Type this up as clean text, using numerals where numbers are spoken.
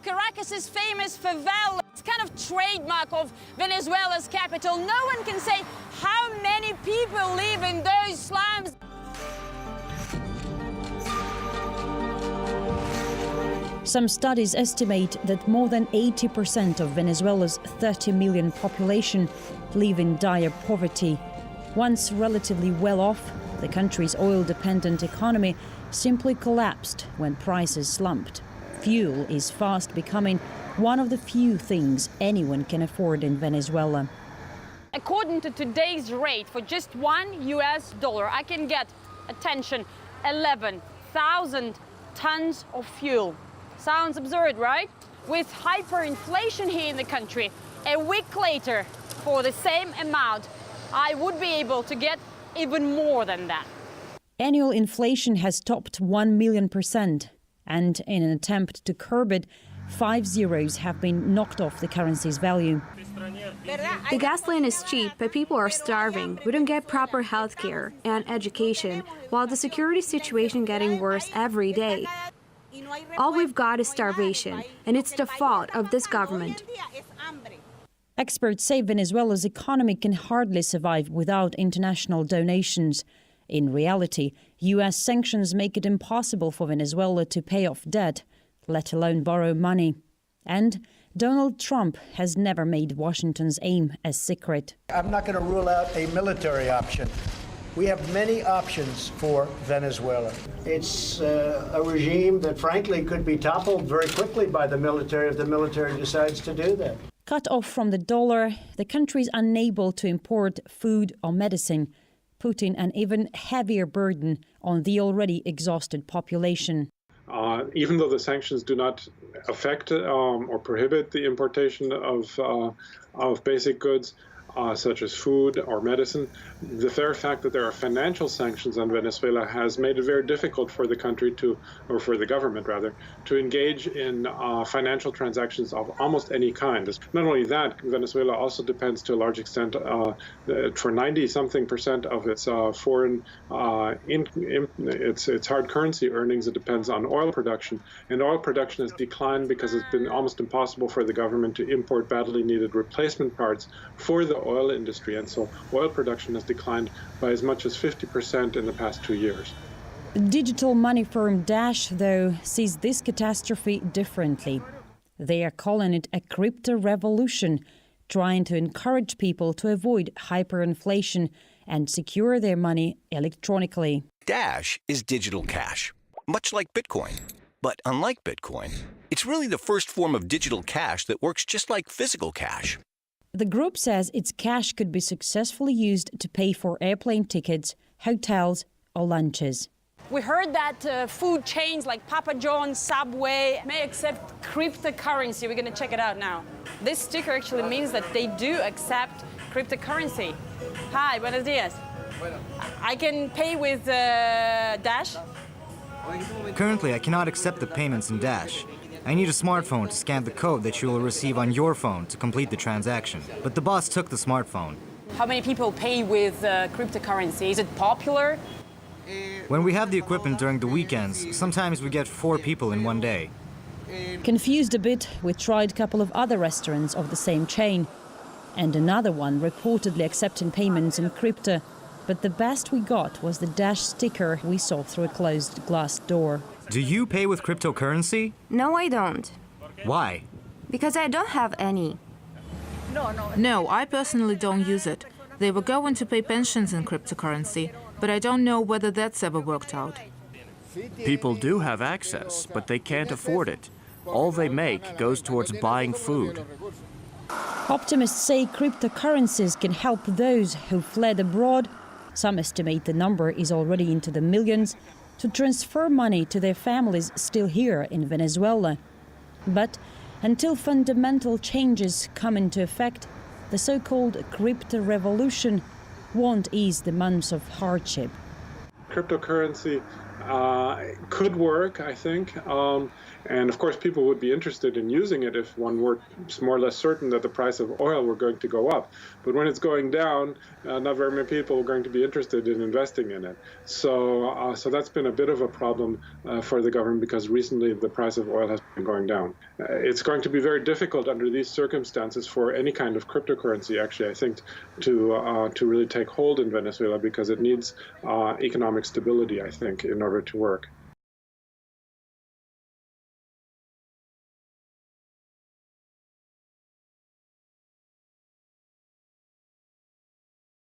Caracas is famous favela. It's kind of trademark of Venezuela's capital. No one can say how many people live in those slums. Some studies estimate that more than 80% of Venezuela's 30 million population live in dire poverty. Once relatively well off, the country's oil-dependent economy simply collapsed when prices slumped. Fuel is fast becoming one of the few things anyone can afford in Venezuela. According to today's rate, for just $1, I can get, attention, 11,000 tons of fuel. Sounds absurd, right? With hyperinflation here in the country, a week later, for the same amount, I would be able to get even more than that. Annual inflation has topped 1 million%, and in an attempt to curb it, 5 zeros have been knocked off the currency's value. The gasoline is cheap, but people are starving. We don't get proper health care and education, while the security situation getting worse every day. All we've got is starvation, and it's the fault of this government. Experts say Venezuela's economy can hardly survive without international donations. In reality, U.S. sanctions make it impossible for Venezuela to pay off debt, let alone borrow money. And Donald Trump has never made Washington's aim a secret. I'm not going to rule out a military option. We have many options for Venezuela. It's a regime that, frankly, could be toppled very quickly by the military if the military decides to do that. Cut off from the dollar, the country is unable to import food or medicine, putting an even heavier burden on the already exhausted population. Even though the sanctions do not affect or prohibit the importation of basic goods, such as food or medicine, the fair fact that there are financial sanctions on Venezuela has made it very difficult for the country to, or for the government rather, to engage in financial transactions of almost any kind. Not only that, Venezuela also depends to a large extent for 90-something% of its foreign, its hard currency earnings. It depends on oil production, and oil production has declined because it's been almost impossible for the government to import badly needed replacement parts for the oil industry, and so oil production has declined by as much as 50% in the past 2 years. Digital money firm Dash, though, sees this catastrophe differently. They are calling it a crypto revolution, trying to encourage people to avoid hyperinflation and secure their money electronically. Dash is digital cash, much like Bitcoin. But unlike Bitcoin, it's really the first form of digital cash that works just like physical cash. The group says its cash could be successfully used to pay for airplane tickets, hotels, or lunches. We heard that food chains like Papa John's, Subway may accept cryptocurrency. We're going to check it out now. This sticker actually means that they do accept cryptocurrency. Hi, buenos dias. I can pay with Dash? Currently, I cannot accept the payments in Dash. I need a smartphone to scan the code that you will receive on your phone to complete the transaction. But the boss took the smartphone. How many people pay with cryptocurrency? Is it popular? When we have the equipment during the weekends, sometimes we get 4 people in one day. Confused a bit, we tried a couple of other restaurants of the same chain. And another one reportedly accepting payments in crypto. But the best we got was the Dash sticker we saw through a closed glass door. Do you pay with cryptocurrency? No, I don't. Why? Because I don't have any. No, I personally don't use it. They were going to pay pensions in cryptocurrency, but I don't know whether that's ever worked out. People do have access, but they can't afford it. All they make goes towards buying food. Optimists say cryptocurrencies can help those who fled abroad. Some estimate the number is already into the millions, to transfer money to their families still here in Venezuela. But until fundamental changes come into effect, the so-called crypto revolution won't ease the months of hardship. Cryptocurrency could work, I think. And of course, people would be interested in using it if one were more or less certain that the price of oil were going to go up. But when it's going down, not very many people are going to be interested in investing in it. So that's been a bit of a problem for the government, because recently the price of oil has been going down. It's going to be very difficult under these circumstances for any kind of cryptocurrency, actually, I think, to really take hold in Venezuela, because it needs economic stability, I think, in order to work.